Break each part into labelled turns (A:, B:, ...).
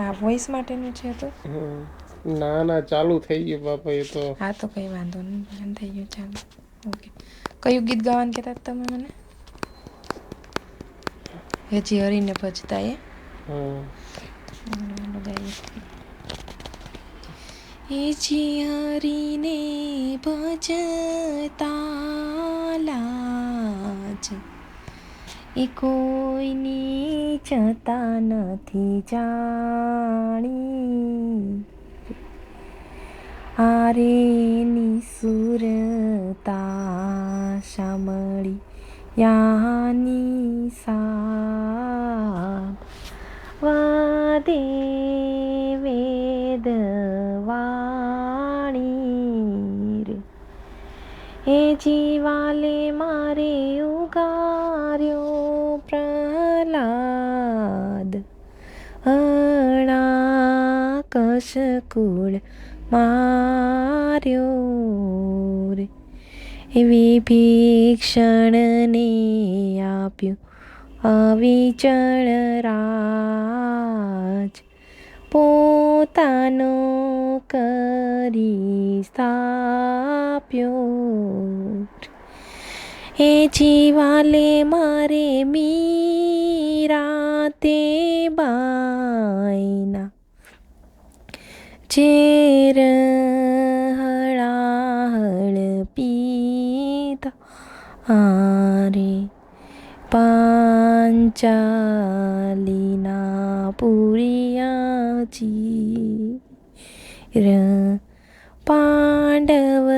A: આ વોઇસ માટેનું છે તો
B: ના ના ચાલુ થઈ ગયું બાપા એ તો.
A: હા તો કંઈ વાંધો નહીં, બંધ થઈ ગયું ચાલો. ઓકે, કયું ગીત ગાવાનું કહેતા હતા તમે મને? હજી હરીને ભજતા એ એ હરીને ભજતા લાજ એ કોઈની જતા નથી જાણી, આરે નિસુરતા શામળી યાની સા વાદે વેદવાણી રે એ જીવાલે મારે ઉગાર્યો પ્રહલાદ અણાકશ કુળ માર્યો રે એ વિભીષણને આપ્યું અવિચળ રાજ પોતાનો કરી સ્થાપ્યો એ જીવાલે મારે મીરા તે બાયના ઝેર હળાહળ પીતા આરે પાંચાલીના પુરિયાજી પાંડવ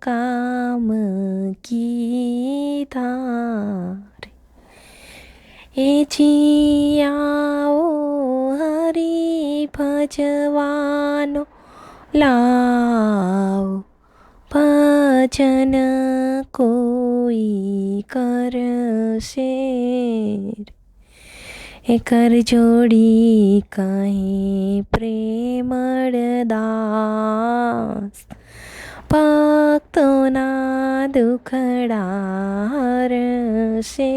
A: કામ કીધા રે એ જીયાઓ હરી ભજવાનો લાવો ભજન કોઈ કરશે એ કર જોડી કહે પ્રેમળ દાસ ભક્તોના દુખડા હરશે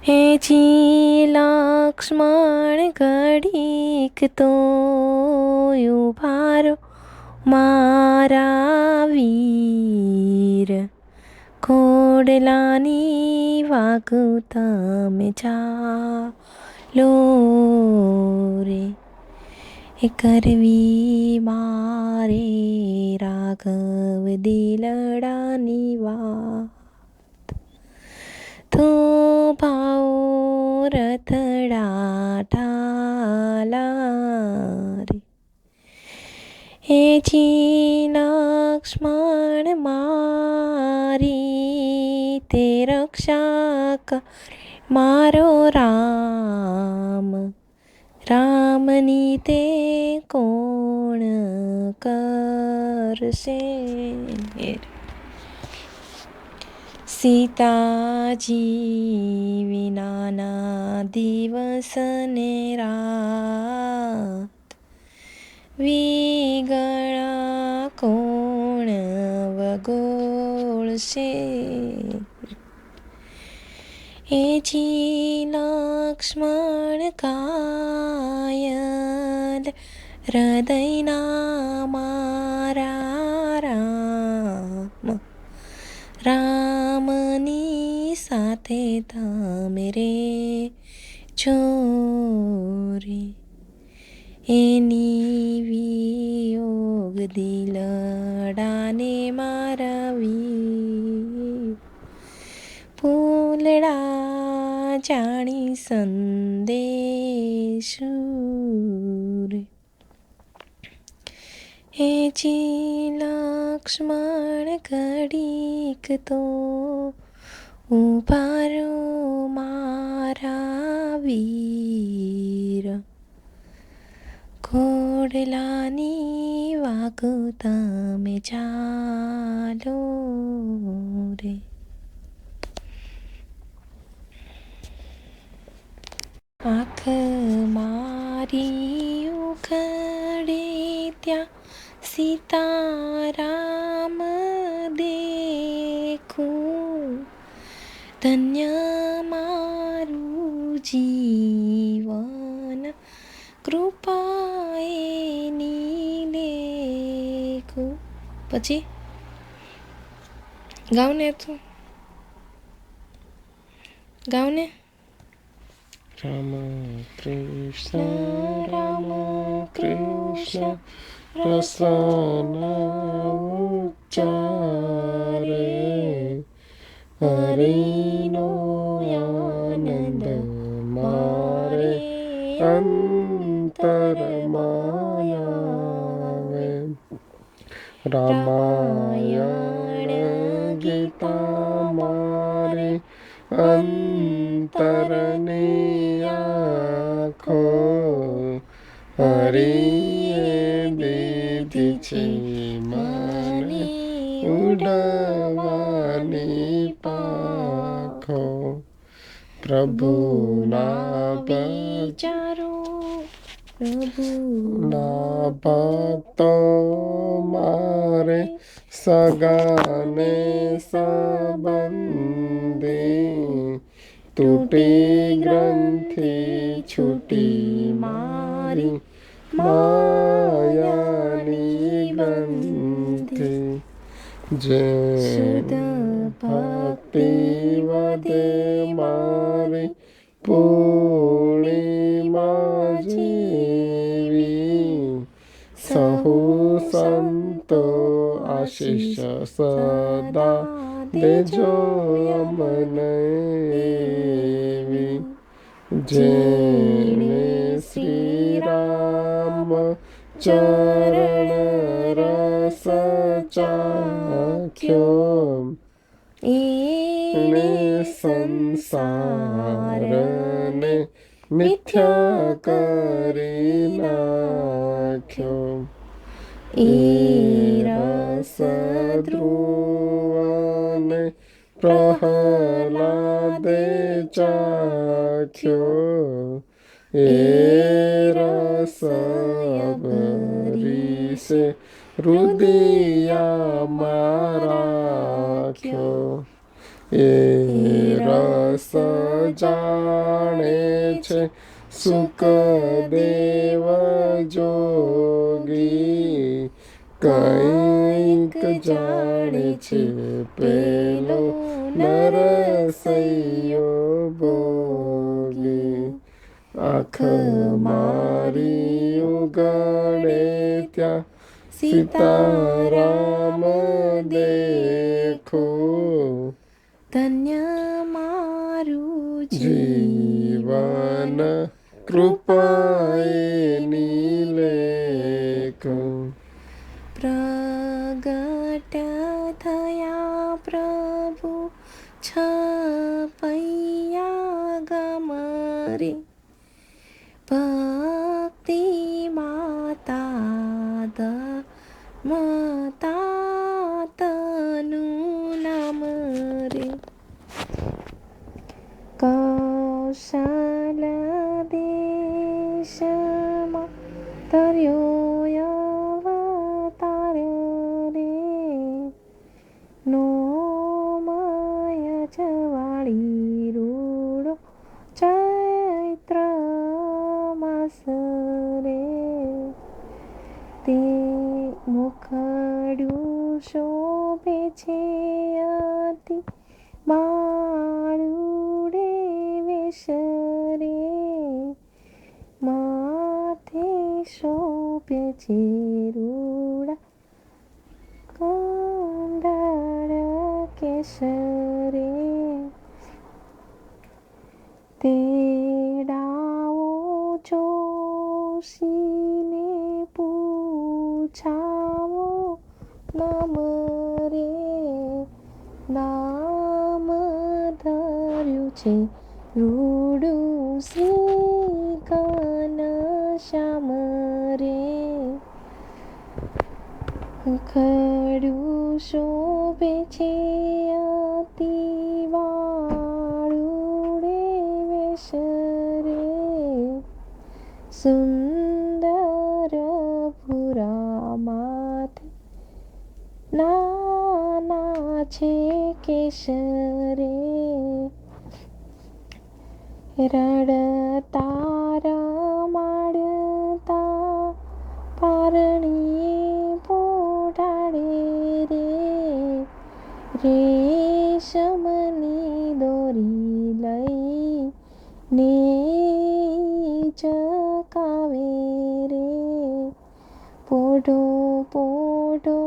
A: હે જી લક્ષ્મણ ઘડીક તો ઉભારો મારા વીર ખોડલાની વાગું તમે ચાલો રે એ કરવી મારે રાઘવ દિલડાની વાત તો ભાવ રથડા ઢાલા રે એ જી લક્ષ્મણ મારી તે રક્ષા કર મારો રામ રામની તે કોણ કરશે સીતાજી વિનાના દિવસ ને રાત વિગણા કોણ વગોળશે એ જી લક્ષ્મણ કાયલ હૃદયના મારા રામ રામની સાથે તમે રે ચોરી એની વિયોગ દિલડાને મારવી ફૂલડા જાણી સંદેશ હે જી લક્ષ્મણ ઘડીક તો ઉભારો મારા વીર ઘોડલાની વાગું તમે ચાલો રે. આંખ મારી ઉઘડે ત્યાં સીતારામ દેખું ધન્ય મારું જીવન કૃપાએ નીલેખું. પછી ગાવને તું ગાવને.
B: રામ કૃષ્ણ રામ કૃષ્ણ રસન ઉચ્ચારે હરિનો આનંદ મારે અંતરમાં આવે. રામાયણ ગીતા મારે અંતરને આખો હરિએ દીધી છે મને ઉડવાની પાંખો. પ્રભુના
A: વિચારો
B: ના ભક્તો મારે સગાને સંબંધી તૂટી ગ્રંથિ છૂટી મારી માયાની ગ્રંથિ. જે ભક્તિ વધે મારી પૂર્ણિમા જેવી સહુ સંતો આશીષ સદા દેજો અમને એવી. જેણે શ્રી રામ ચરણ રસ ચાખ્યો એણે સંસારને મિથ્યા કરી નાખ્યો. એ રસ ધ્રુવને પ્રહલાદે ચાખ્યો. એ રસ અબરીશે હૃદયમાં રાખ્યો. એ રસ જાણે છે સુખદેવ જોગી. કંઈક જાણે છે પેલો નરસૈયો ભોગી. આંખ મારી ઉગડે ત્યાં સીતારામ દેખો.
A: ધન્ય મારું
B: જીવન કૃપાએ નીલેખ.
A: પ્રગટ થયા પ્રભુ છપૈયા ગમરે. ભક્તિ માતા મતા તનું નામ રે. કૌશલ દેશમાં તર્યો અવતાર રે. નોમય જવાળી રૂડો ચૈત્ર માસ રે. તે મુખડું શોભે છે અતિ માળુડે વેશ રે. માથે શોભે છે રૂડા કંડળ કેસરે. તેડાઓ જોશીને પૂછાવો નામ રે. નામ ધર્યું છે રૂડું શ્રી ઘનશ્યામ રે. ખડું શોભે છે અતિ વાળુડે વેશ રે. સુંદર ભૂરા માથે નાના છે કેશ રે. રડતા રમાડતા પારણી પોઢાડે રે રેશમની દોરી લઈ ને ચકાવે રે પોઢો પોઢો